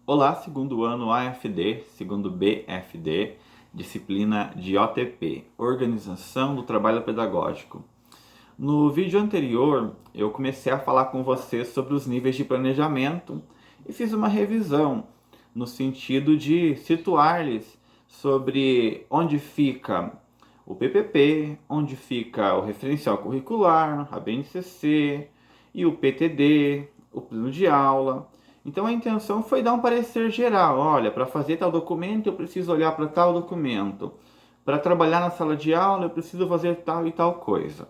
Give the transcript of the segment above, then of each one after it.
Olá, segundo ano AFD, segundo BFD, disciplina de OTP, Organização do Trabalho Pedagógico. No vídeo anterior, eu comecei a falar com você sobre os níveis de planejamento e fiz uma revisão no sentido de situar-lhes sobre onde fica o PPP, onde fica o referencial curricular, a BNCC e o PTD, o plano de aula. Então a intenção foi dar um parecer geral. Olha, para fazer tal documento eu preciso olhar para tal documento. Para trabalhar na sala de aula eu preciso fazer tal e tal coisa.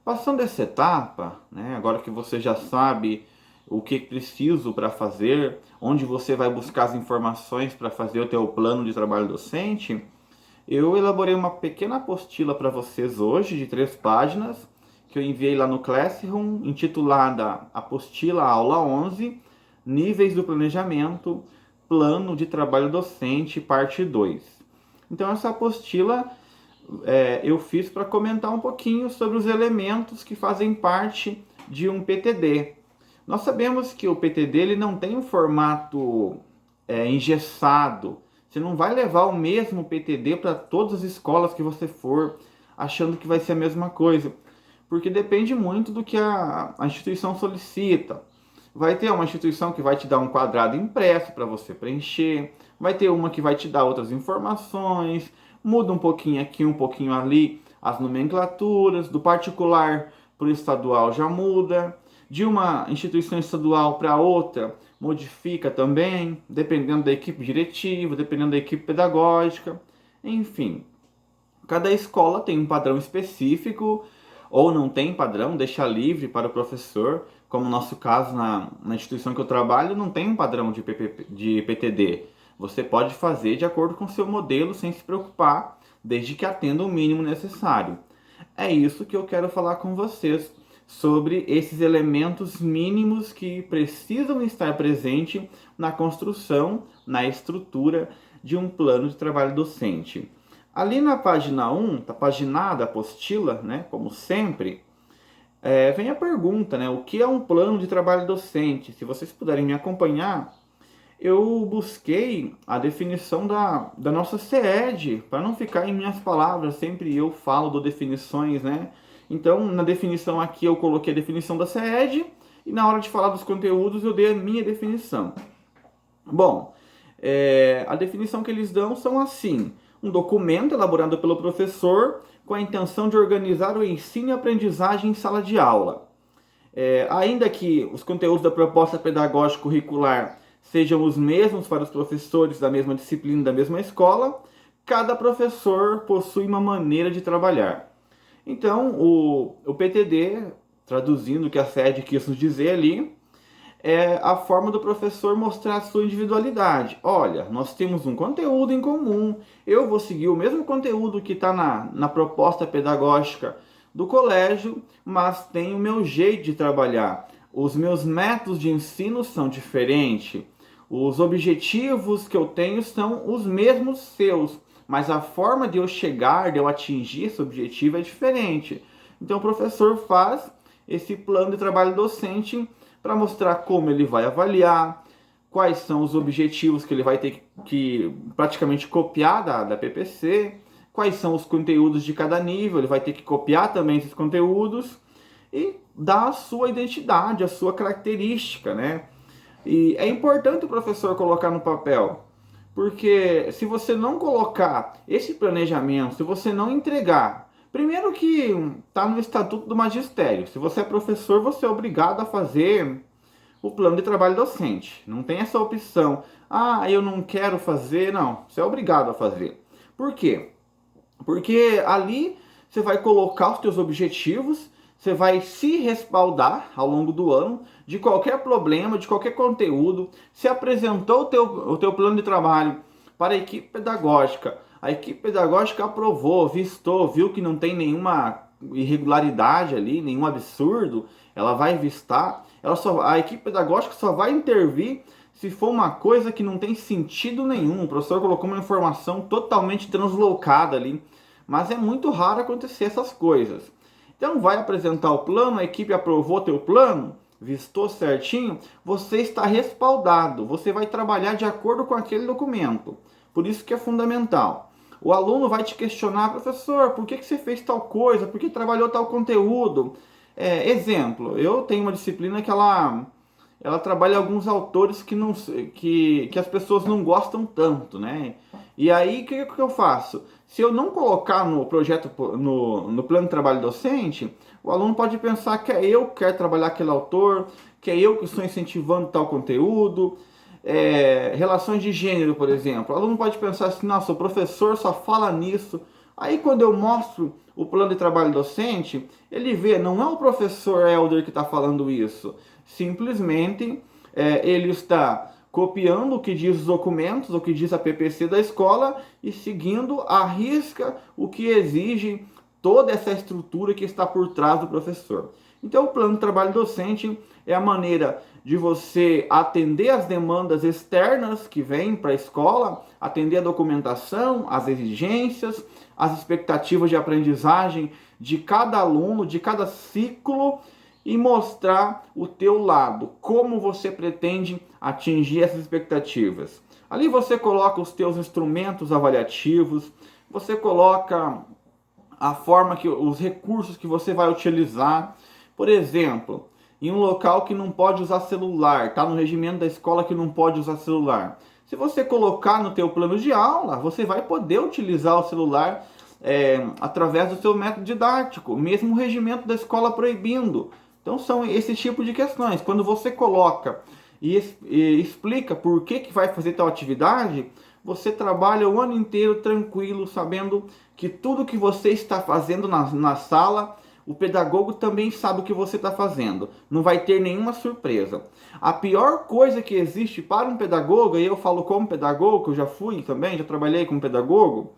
Passando essa etapa, né, agora que você já sabe o que preciso para fazer, onde você vai buscar as informações para fazer o teu plano de trabalho docente, eu elaborei uma pequena apostila para vocês hoje, de 3 páginas, que eu enviei lá no Classroom, intitulada Apostila Aula 11, Níveis do Planejamento, Plano de Trabalho Docente, parte 2. Então essa apostila eu fiz para comentar um pouquinho sobre os elementos que fazem parte de um PTD. Nós sabemos que o PTD ele não tem um formato engessado. Você não vai levar o mesmo PTD para todas as escolas que você for, achando que vai ser a mesma coisa, porque depende muito do que a instituição solicita. Vai ter uma instituição que vai te dar um quadrado impresso para você preencher, vai ter uma que vai te dar outras informações, muda um pouquinho aqui, um pouquinho ali as nomenclaturas, do particular para o estadual já muda, de uma instituição estadual para outra modifica também, dependendo da equipe diretiva, dependendo da equipe pedagógica, enfim. Cada escola tem um padrão específico, ou não tem padrão, deixa livre para o professor, como no nosso caso na instituição que eu trabalho, não tem um padrão de PTD. Você pode fazer de acordo com o seu modelo sem se preocupar, desde que atenda o mínimo necessário. É isso que eu quero falar com vocês sobre esses elementos mínimos que precisam estar presentes na construção, na estrutura de um plano de trabalho docente. Ali na página 1, tá paginada a apostila, né, como sempre, vem a pergunta, né, o que é um plano de trabalho docente? Se vocês puderem me acompanhar, eu busquei a definição da nossa CED, para não ficar em minhas palavras, sempre eu falo de definições, né? Então, na definição aqui eu coloquei a definição da CED e na hora de falar dos conteúdos eu dei a minha definição. Bom, a definição que eles dão são assim: um documento elaborado pelo professor com a intenção de organizar o ensino e aprendizagem em sala de aula. Ainda que os conteúdos da proposta pedagógica curricular sejam os mesmos para os professores da mesma disciplina da mesma escola, cada professor possui uma maneira de trabalhar. Então, o PTD, traduzindo o que a SED quis nos dizer ali, é a forma do professor mostrar a sua individualidade. Olha, nós temos um conteúdo em comum, eu vou seguir o mesmo conteúdo que está na proposta pedagógica do colégio, mas tem o meu jeito de trabalhar. Os meus métodos de ensino são diferentes, os objetivos que eu tenho são os mesmos seus, mas a forma de eu chegar, de eu atingir esse objetivo é diferente. Então o professor faz esse plano de trabalho docente para mostrar como ele vai avaliar, quais são os objetivos que ele vai ter que praticamente copiar da PPC, quais são os conteúdos de cada nível, ele vai ter que copiar também esses conteúdos e dar a sua identidade, a sua característica, né? E é importante o professor colocar no papel, porque se você não colocar esse planejamento, se você não entregar, primeiro que está no Estatuto do Magistério, se você é professor, você é obrigado a fazer o plano de trabalho docente. Não tem essa opção, eu não quero fazer, não, você é obrigado a fazer. Por quê? Porque ali você vai colocar os seus objetivos, você vai se respaldar ao longo do ano de qualquer problema, de qualquer conteúdo. Se apresentou o teu plano de trabalho para a equipe pedagógica, a equipe pedagógica aprovou, vistou, viu que não tem nenhuma irregularidade ali, nenhum absurdo, ela vai vistar, a equipe pedagógica só vai intervir se for uma coisa que não tem sentido nenhum. O professor colocou uma informação totalmente translocada ali, mas é muito raro acontecer essas coisas. Então vai apresentar o plano, a equipe aprovou teu plano, vistou certinho, você está respaldado, você vai trabalhar de acordo com aquele documento. Por isso que é fundamental. O aluno vai te questionar, professor, por que você fez tal coisa? Por que trabalhou tal conteúdo? Exemplo, eu tenho uma disciplina que ela trabalha alguns autores que as pessoas não gostam tanto, né? E aí, o que eu faço? Se eu não colocar no projeto, no plano de trabalho docente, o aluno pode pensar que é eu que quero trabalhar aquele autor, que é eu que estou incentivando tal conteúdo. Relações de gênero, por exemplo. O aluno pode pensar assim, nossa, o professor só fala nisso. Aí quando eu mostro o plano de trabalho docente, ele vê, não é o professor Helder que está falando isso. Simplesmente ele está copiando o que diz os documentos, o que diz a PPC da escola e seguindo à risca o que exige toda essa estrutura que está por trás do professor. Então, o plano de trabalho docente é a maneira de você atender as demandas externas que vêm para a escola, atender a documentação, as exigências, as expectativas de aprendizagem de cada aluno, de cada ciclo, e mostrar o teu lado, como você pretende atingir essas expectativas. Ali você coloca os teus instrumentos avaliativos, você coloca a forma os recursos que você vai utilizar. Por exemplo, em um local que não pode usar celular, está no regimento da escola que não pode usar celular. Se você colocar no teu plano de aula, você vai poder utilizar o celular através do seu método didático, mesmo o regimento da escola proibindo. Então são esse tipo de questões. Quando você coloca e explica por que vai fazer tal atividade, você trabalha o ano inteiro tranquilo, sabendo que tudo que você está fazendo na sala, o pedagogo também sabe o que você está fazendo. Não vai ter nenhuma surpresa. A pior coisa que existe para um pedagogo, e eu falo como pedagogo, que eu já fui também, já trabalhei como pedagogo,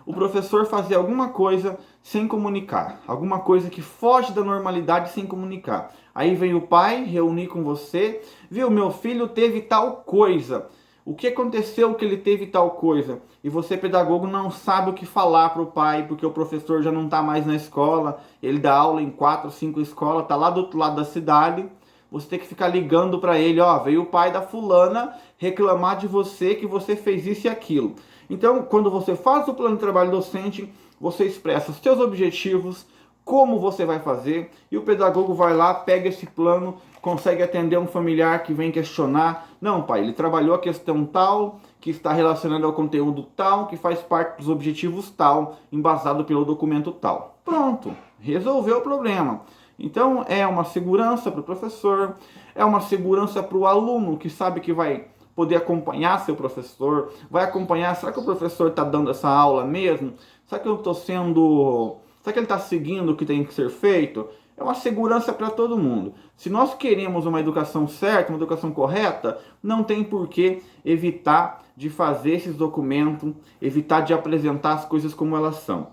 o professor fazer alguma coisa sem comunicar, alguma coisa que foge da normalidade sem comunicar. Aí vem o pai reunir com você, viu, meu filho teve tal coisa. O que aconteceu que ele teve tal coisa? E você, pedagogo, não sabe o que falar para o pai, porque o professor já não está mais na escola, ele dá aula em 4, 5 escolas, está lá do outro lado da cidade. Você tem que ficar ligando para ele, ó, veio o pai da fulana reclamar de você que você fez isso e aquilo. Então, quando você faz o plano de trabalho docente, você expressa os seus objetivos, como você vai fazer, e o pedagogo vai lá, pega esse plano, consegue atender um familiar que vem questionar. Não, pai, ele trabalhou a questão tal, que está relacionada ao conteúdo tal, que faz parte dos objetivos tal, embasado pelo documento tal. Pronto, resolveu o problema. Então, é uma segurança para o professor, é uma segurança para o aluno, que sabe que vai poder acompanhar seu professor, vai acompanhar, será que o professor está dando essa aula mesmo? Será que eu estou sendo... Será que ele está seguindo o que tem que ser feito? É uma segurança para todo mundo. Se nós queremos uma educação certa, uma educação correta, não tem por que evitar de fazer esses documentos, evitar de apresentar as coisas como elas são.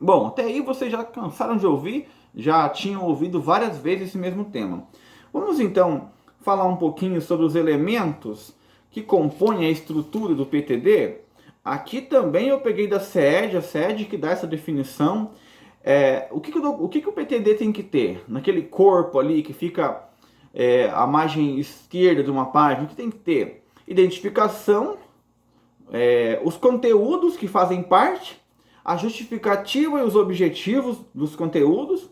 Bom, até aí vocês já cansaram de ouvir, já tinham ouvido várias vezes esse mesmo tema. Vamos então falar um pouquinho sobre os elementos que compõem a estrutura do PTD. Aqui também eu peguei da CED, a CED que dá essa definição. O que o PTD tem que ter? Naquele corpo ali que fica à margem esquerda de uma página, o que tem que ter? Identificação, os conteúdos que fazem parte, a justificativa e os objetivos dos conteúdos,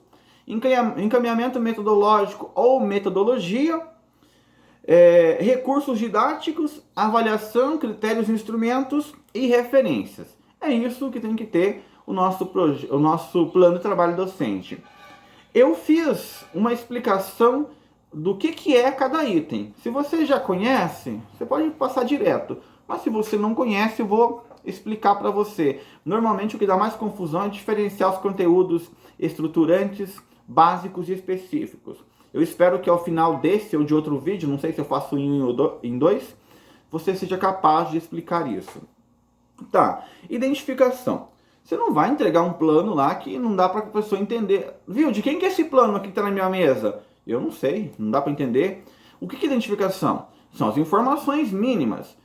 encaminhamento metodológico ou metodologia, recursos didáticos, avaliação, critérios, instrumentos e referências. É isso que tem que ter o nosso plano de trabalho docente. Eu fiz uma explicação do que é cada item. Se você já conhece, você pode passar direto. Mas se você não conhece, eu vou explicar para você. Normalmente o que dá mais confusão é diferenciar os conteúdos estruturantes, básicos e específicos. Eu espero que ao final desse ou de outro vídeo, não sei se eu faço em dois, você seja capaz de explicar isso. Tá, identificação. Você não vai entregar um plano lá que não dá para a pessoa entender. Viu, de quem que é esse plano aqui que está na minha mesa? Eu não sei, não dá para entender. O que é identificação? São as informações mínimas.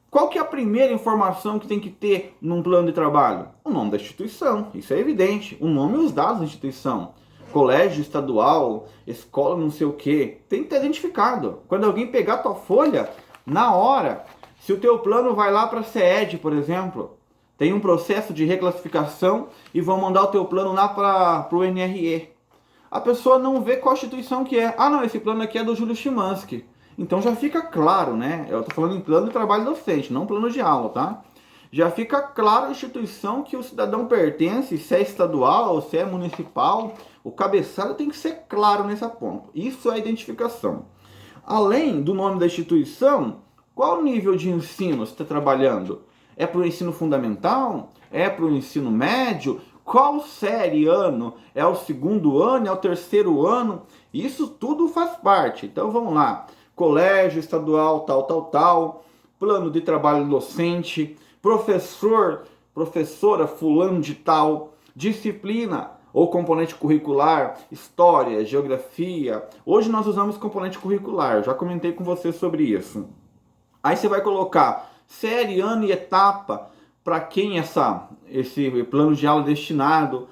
Qual que é a primeira informação que tem que ter num plano de trabalho? O nome da instituição, isso é evidente. O nome e os dados da instituição. colégio estadual, escola não sei o que, tem que estar identificado. Quando alguém pegar a tua folha, na hora, se o teu plano vai lá para a CED, por exemplo, tem um processo de reclassificação e vão mandar o teu plano lá para o NRE. A pessoa não vê qual instituição que é. Ah, não, esse plano aqui é do Júlio Chimansky. Então já fica claro, né? Eu estou falando em plano de trabalho docente, não plano de aula, tá? Já fica claro a instituição que o cidadão pertence, se é estadual ou se é municipal. O cabeçalho tem que ser claro nesse ponto. Isso é a identificação. Além do nome da instituição, qual nível de ensino você está trabalhando? É para o ensino fundamental? É para o ensino médio? Qual série, ano? É o segundo ano? É o terceiro ano? Isso tudo faz parte. Então vamos lá. Colégio estadual, tal. Plano de trabalho docente. Professor, professora fulano de tal. Disciplina ou componente curricular, história, geografia. Hoje nós usamos componente curricular. Eu já comentei com você sobre isso. Aí você vai colocar série, ano e etapa. Para quem esse plano de aula é destinado,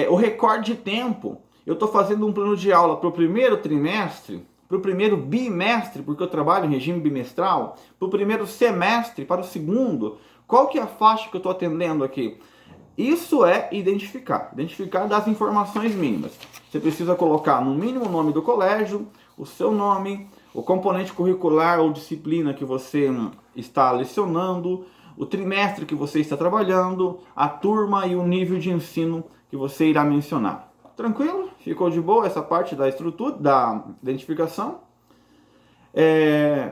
o recorde de tempo. Eu estou fazendo um plano de aula para o primeiro trimestre, para o primeiro bimestre, porque eu trabalho em regime bimestral, para o primeiro semestre, para o segundo. Qual que é a faixa que eu estou atendendo aqui? Isso é identificar das informações mínimas. Você precisa colocar no mínimo o nome do colégio, o seu nome, o componente curricular ou disciplina que você está lecionando, o trimestre que você está trabalhando, a turma e o nível de ensino que você irá mencionar. Tranquilo? Ficou de boa essa parte da estrutura, da identificação?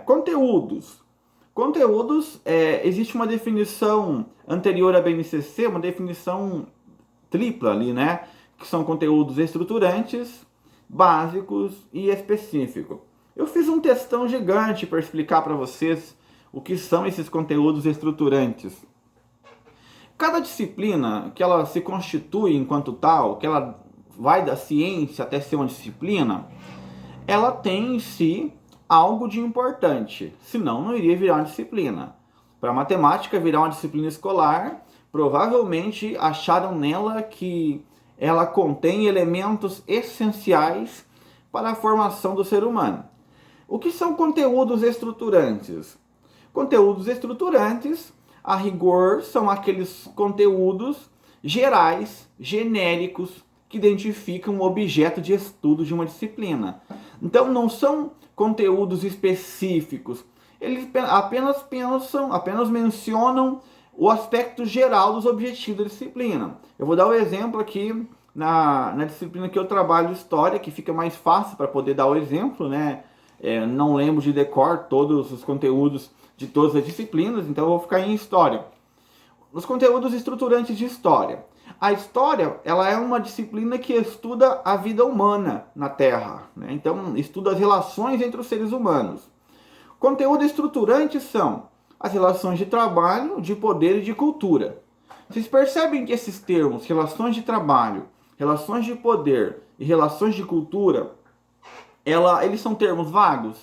Conteúdos. Conteúdos, existe uma definição anterior à BNCC, uma definição tripla ali, né? Que são conteúdos estruturantes, básicos e específicos. Eu fiz um textão gigante para explicar para vocês o que são esses conteúdos estruturantes. Cada disciplina que ela se constitui enquanto tal, que ela vai da ciência até ser uma disciplina, ela tem em si algo de importante, senão não iria virar uma disciplina. Para matemática virar uma disciplina escolar, provavelmente acharam nela que ela contém elementos essenciais para a formação do ser humano. O que são conteúdos estruturantes? Conteúdos estruturantes, a rigor, são aqueles conteúdos gerais, genéricos, que identificam o objeto de estudo de uma disciplina. Então não são conteúdos específicos. Eles apenas mencionam o aspecto geral dos objetivos da disciplina. Eu vou dar o exemplo aqui na disciplina que eu trabalho, História, que fica mais fácil para poder dar o exemplo, né? Não lembro de decor todos os conteúdos de todas as disciplinas, então eu vou ficar em História. Os conteúdos estruturantes de História. A História, ela é uma disciplina que estuda a vida humana na Terra, né? Então, estuda as relações entre os seres humanos. Conteúdos estruturantes são as relações de trabalho, de poder e de cultura. Vocês percebem que esses termos, relações de trabalho, relações de poder e relações de cultura, eles são termos vagos?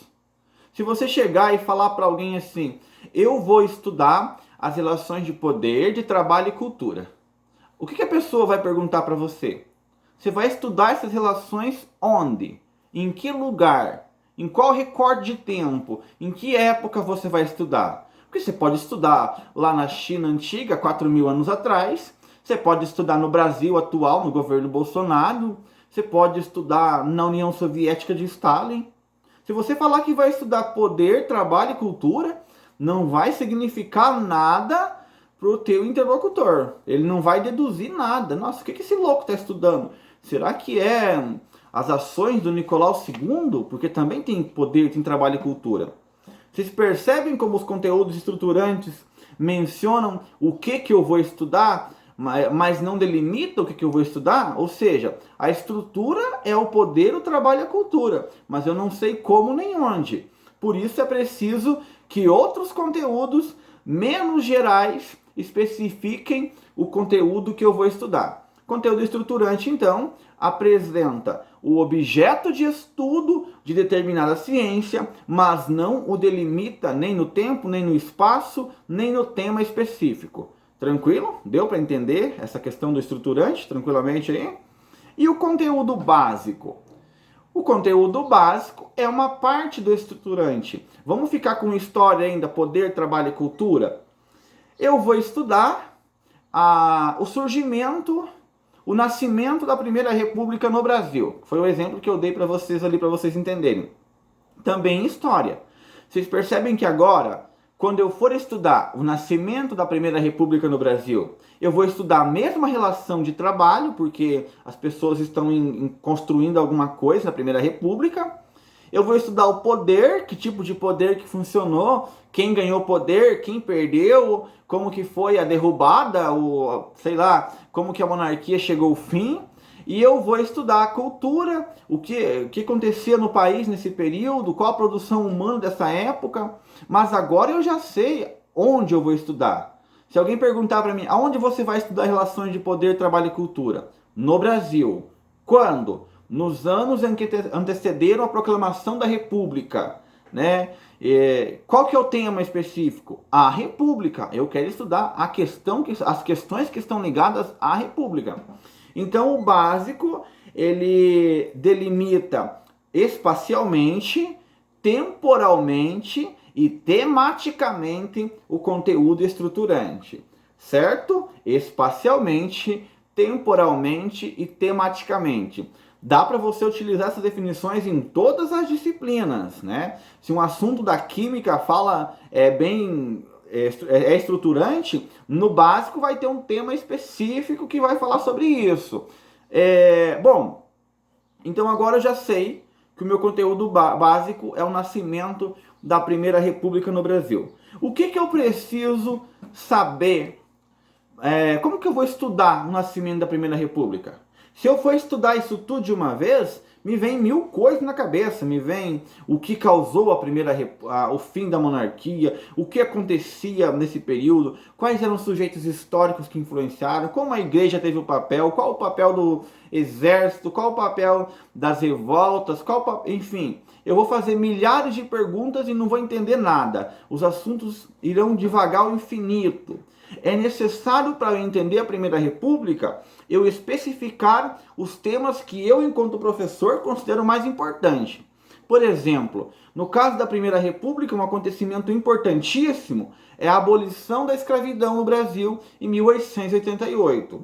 Se você chegar e falar para alguém assim, eu vou estudar as relações de poder, de trabalho e cultura. O que a pessoa vai perguntar para você? Você vai estudar essas relações onde? Em que lugar? Em qual recorte de tempo? Em que época você vai estudar? Porque você pode estudar lá na China antiga, 4.000 anos atrás. Você pode estudar no Brasil atual, no governo Bolsonaro. Você pode estudar na União Soviética de Stalin. Se você falar que vai estudar poder, trabalho e cultura, não vai significar nada para o teu interlocutor. Ele não vai deduzir nada. Nossa, o que esse louco está estudando? Será que é as ações do Nicolau II? Porque também tem poder, tem trabalho e cultura. Vocês percebem como os conteúdos estruturantes mencionam o que eu vou estudar, mas não delimitam o que eu vou estudar? Ou seja, a estrutura é o poder, o trabalho e a cultura, mas eu não sei como nem onde. Por isso é preciso que outros conteúdos menos gerais especifiquem o conteúdo que eu vou estudar. Conteúdo estruturante, então, apresenta o objeto de estudo de determinada ciência, mas não o delimita nem no tempo, nem no espaço, nem no tema específico. Tranquilo? Deu para entender essa questão do estruturante tranquilamente aí? E o conteúdo básico? O conteúdo básico é uma parte do estruturante. Vamos ficar com história ainda, poder, trabalho e cultura? Eu vou estudar o surgimento, o nascimento da Primeira República no Brasil. Foi o exemplo que eu dei para vocês ali, para vocês entenderem. Também história. Vocês percebem que agora, quando eu for estudar o nascimento da Primeira República no Brasil, eu vou estudar a mesma relação de trabalho, porque as pessoas estão construindo alguma coisa na Primeira República. Eu vou estudar o poder, que tipo de poder que funcionou, quem ganhou poder, quem perdeu, como que foi a derrubada, sei lá, como que a monarquia chegou ao fim. E eu vou estudar a cultura, o que acontecia no país nesse período, qual a produção humana dessa época. Mas agora eu já sei onde eu vou estudar. Se alguém perguntar para mim, aonde você vai estudar relações de poder, trabalho e cultura? No Brasil. Quando? Nos anos em que antecederam a proclamação da República, né? Qual que é o tema específico? A República. Eu quero estudar as questões que estão ligadas à República. Então, o básico, ele delimita espacialmente, temporalmente e tematicamente o conteúdo estruturante, certo? Espacialmente, temporalmente e tematicamente. Dá para você utilizar essas definições em todas as disciplinas, né? Se um assunto da química fala é estruturante, no básico vai ter um tema específico que vai falar sobre isso. Bom, então agora eu já sei que o meu conteúdo básico é o nascimento da Primeira República no Brasil. O que eu preciso saber? Como que eu vou estudar o nascimento da Primeira República? Se eu for estudar isso tudo de uma vez, me vem mil coisas na cabeça. Me vem o que causou o fim da monarquia, o que acontecia nesse período, quais eram os sujeitos históricos que influenciaram, como a igreja teve o papel, qual o papel do exército, qual o papel das revoltas, enfim. Eu vou fazer milhares de perguntas e não vou entender nada. Os assuntos irão devagar ao infinito. É necessário, para eu entender a Primeira República, eu especificar os temas que eu, enquanto professor, considero mais importantes. Por exemplo, no caso da Primeira República, um acontecimento importantíssimo é a abolição da escravidão no Brasil em 1888.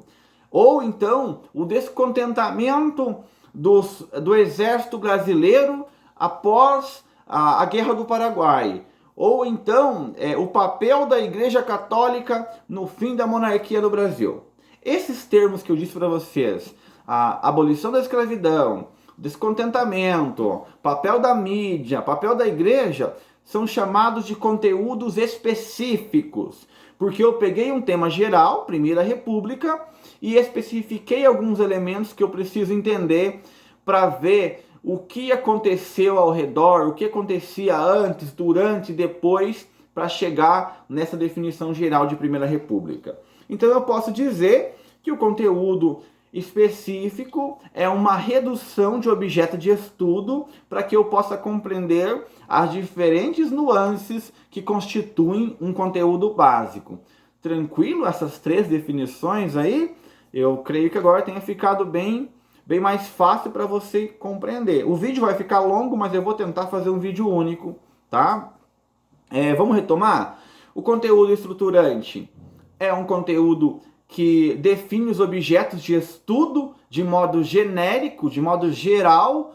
Ou então, o descontentamento do exército brasileiro após a Guerra do Paraguai. Ou então, o papel da Igreja Católica no fim da monarquia no Brasil. Esses termos que eu disse para vocês, a abolição da escravidão, descontentamento, papel da mídia, papel da igreja, são chamados de conteúdos específicos. Porque eu peguei um tema geral, Primeira República, e especifiquei alguns elementos que eu preciso entender para ver o que aconteceu ao redor, o que acontecia antes, durante e depois, para chegar nessa definição geral de Primeira República. Então eu posso dizer que o conteúdo específico é uma redução de objeto de estudo para que eu possa compreender as diferentes nuances que constituem um conteúdo básico. Tranquilo essas três definições aí? Eu creio que agora tenha ficado bem mais fácil para você compreender. O vídeo vai ficar longo, mas eu vou tentar fazer um vídeo único, tá? Vamos retomar? O conteúdo estruturante é um conteúdo que define os objetos de estudo de modo genérico, de modo geral,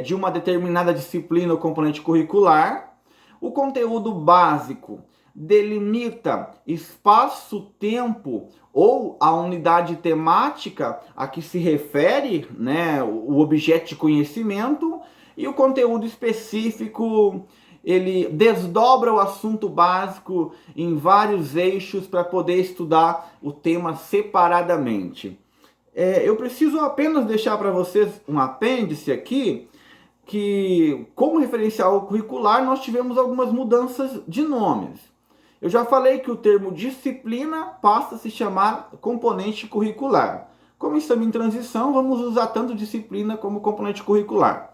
de uma determinada disciplina ou componente curricular. O conteúdo básico delimita espaço-tempo ou a unidade temática a que se refere, né, o objeto de conhecimento, e o conteúdo específico ele desdobra o assunto básico em vários eixos para poder estudar o tema separadamente. Eu preciso apenas deixar para vocês um apêndice aqui, que como referencial curricular nós tivemos algumas mudanças de nomes. Eu já falei que o termo disciplina passa a se chamar componente curricular. Como estamos em transição, vamos usar tanto disciplina como componente curricular.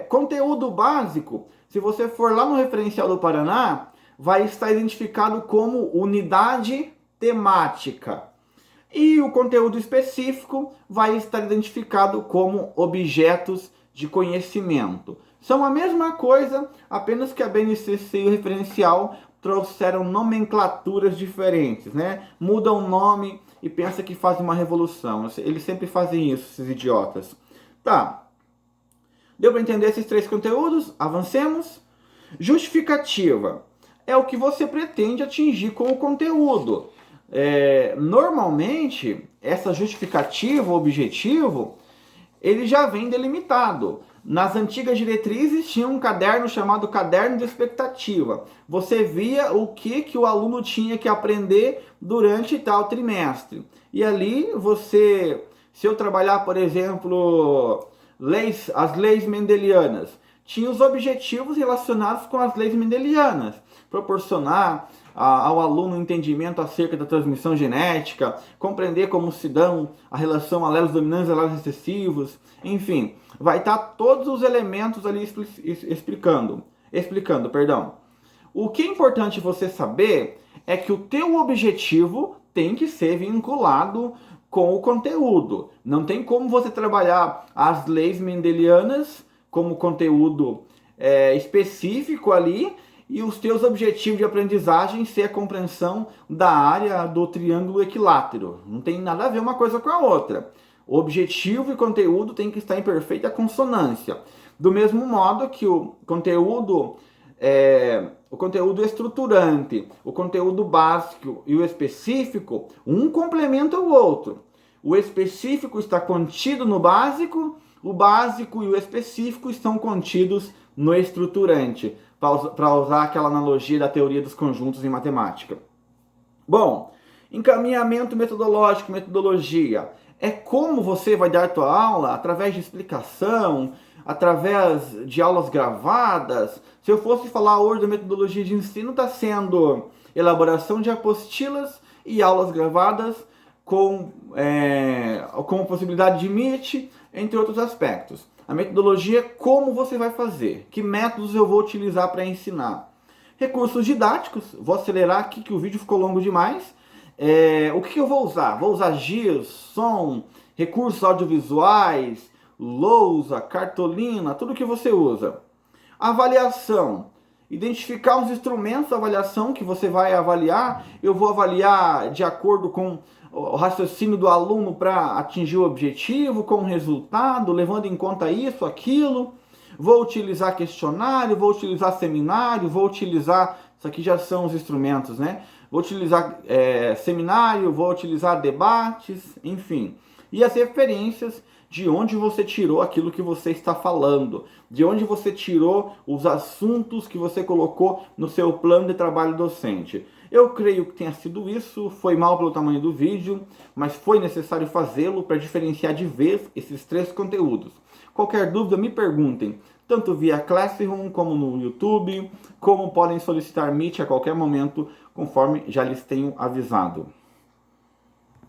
Conteúdo básico, se você for lá no referencial do Paraná, vai estar identificado como unidade temática. E o conteúdo específico vai estar identificado como objetos de conhecimento. São a mesma coisa, apenas que a BNCC e o referencial trouxeram nomenclaturas diferentes, né? Mudam o nome e pensa que fazem uma revolução. Eles sempre fazem isso, esses idiotas. Tá. Deu para entender esses três conteúdos? Avancemos. Justificativa é o que você pretende atingir com o conteúdo. Normalmente, essa justificativa, o objetivo, ele já vem delimitado. Nas antigas diretrizes tinha um caderno chamado caderno de expectativa. Você via o que o aluno tinha que aprender durante tal trimestre. E ali você, se eu trabalhar, por exemplo, as leis mendelianas, tinha os objetivos relacionados com as leis mendelianas. Proporcionar ao aluno um entendimento acerca da transmissão genética, compreender como se dão a relação alelos dominantes e alelos recessivos, enfim, vai estar todos os elementos ali explicando. O que é importante você saber é que o teu objetivo tem que ser vinculado com o conteúdo. Não tem como você trabalhar as leis mendelianas como conteúdo específico ali e os teus objetivos de aprendizagem ser a compreensão da área do triângulo equilátero. Não tem nada a ver uma coisa com a outra. O objetivo e conteúdo tem que estar em perfeita consonância. Do mesmo modo que o conteúdo estruturante, o conteúdo básico e o específico, um complementa o outro. O específico está contido no básico, o básico e o específico estão contidos no estruturante, para usar aquela analogia da teoria dos conjuntos em matemática. Bom, encaminhamento metodológico, metodologia. É como você vai dar tua aula através de explicação, através de aulas gravadas. Se eu fosse falar hoje da metodologia de ensino, está sendo elaboração de apostilas e aulas gravadas com possibilidade de Meet, entre outros aspectos. A metodologia é como você vai fazer, que métodos eu vou utilizar para ensinar. Recursos didáticos, vou acelerar aqui que o vídeo ficou longo demais. O que eu vou usar? Vou usar GIS, som, recursos audiovisuais, lousa, cartolina, tudo que você usa. Avaliação. Identificar os instrumentos de avaliação que você vai avaliar. Eu vou avaliar de acordo com o raciocínio do aluno para atingir o objetivo, com o resultado, levando em conta isso, aquilo. Vou utilizar questionário, vou utilizar seminário, vou utilizar... Isso aqui já são os instrumentos, né? Vou utilizar seminário, vou utilizar debates, enfim. E as referências de onde você tirou aquilo que você está falando, de onde você tirou os assuntos que você colocou no seu plano de trabalho docente. Eu creio que tenha sido isso, foi mal pelo tamanho do vídeo, mas foi necessário fazê-lo para diferenciar de vez esses três conteúdos. Qualquer dúvida, me perguntem, tanto via Classroom como no YouTube, como podem solicitar Meet a qualquer momento, conforme já lhes tenho avisado.